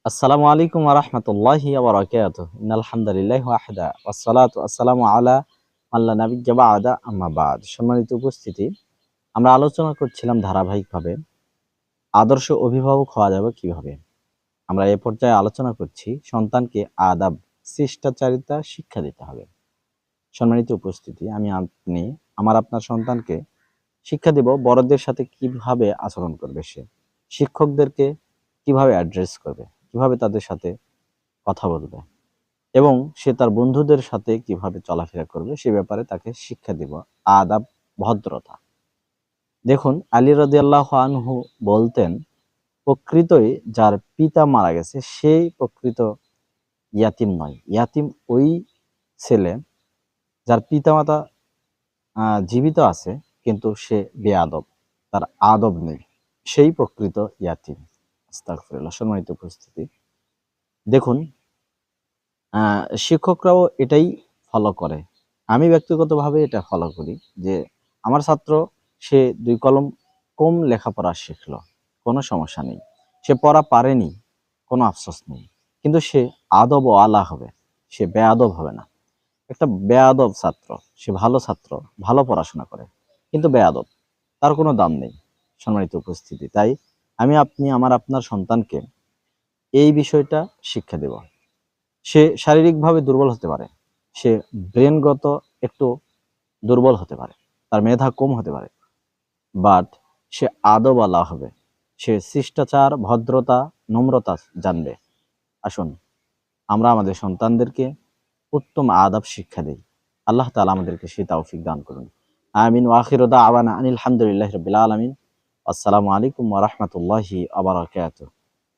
আসসালামু আলাইকুম ওয়া রাহমাতুল্লাহি ওয়া বারাকাতুহু। ইন্নাল হামদালিল্লাহি ওয়াহদা ওয়াসসালাতু ওয়াসসালামু আলা মান লা নাবিয়্যা বা'দা আম্মা বা'দ। সম্মানিত উপস্থিতি, আমরা আলোচনা করছিলাম ধারাবাহিকভাবে আদর্শ অভিভাবক হওয়া যাবে কিভাবে। আমরা এ পর্যায়ে আলোচনা করছি সন্তানকে আদাব, শিষ্টাচারিতা শিক্ষা দিতে হবে। সম্মানিত উপস্থিতি, আপনার সন্তানকে শিক্ষা দিব বড়দের সাথে কিভাবে আচরণ করবে সে, শিক্ষকদেরকে কিভাবে অ্যাড্রেস করবে, কিভাবে তাদের সাথে কথা বলবে এবং সে তার বন্ধুদের সাথে কিভাবে চলাফেরা করবে সে ব্যাপারে তাকে শিক্ষা দিব। আদাব, ভদ্রতা। দেখুন, আলী রাদিয়াল্লাহু আনহু বলতেন, প্রকৃতই যার পিতা মারা গেছে সেই প্রকৃত ইয়াতিম নয়। ইয়াতিম ওই ছেলে যার পিতামাতা জীবিত আছে কিন্তু সে বেয়াদব, তার আদব নেই, সেই প্রকৃত ইয়াতিম। আস্তাগফিরুল্লাহ। সম্মানিত উপস্থিতি, দেখুন, শিক্ষকরাও এটাই ফলো করে। আমি ব্যক্তিগতভাবে এটা ফলো করি যে আমার ছাত্র সে ২ কলম কম লেখাপড়া শিখলো, কোনো সমস্যা নেই। সে পড়া পারেনি, কোনো আফসোস নেই। কিন্তু সে আদব ও আলা হবে, সে বেয়াদব হবে না। একটা বেয়াদব ছাত্র, সে ভালো ছাত্র, ভালো পড়াশোনা করে, কিন্তু বেয়াদব, তার কোনো দাম নেই। সম্মানিত উপস্থিতি, তাই আপনার সন্তানকে এই বিষয়টা শিক্ষা দেব। সে শারীরিকভাবে দুর্বল হতে পারে, সে ব্রেনগত একটু দুর্বল হতে পারে, তার মেধা কম হতে পারে, বাট সে আদবওয়ালা হবে, সে শিষ্টাচার, ভদ্রতা, নম্রতা জানবে। আসুন, আমরা আমাদের সন্তানদেরকে উত্তম আদাব শিক্ষা দেই। আল্লাহ তাআলা আমাদেরকে সেই তৌফিক দান করুন। আমিন। ওয়া আখিরু দাওয়ানা আনিল হামদুলিল্লাহি রাব্বিল আলামিন। আসসালামু আলাইকুম ওয়া রাহমাতুল্লাহি ওয়া বারাকাতুহু।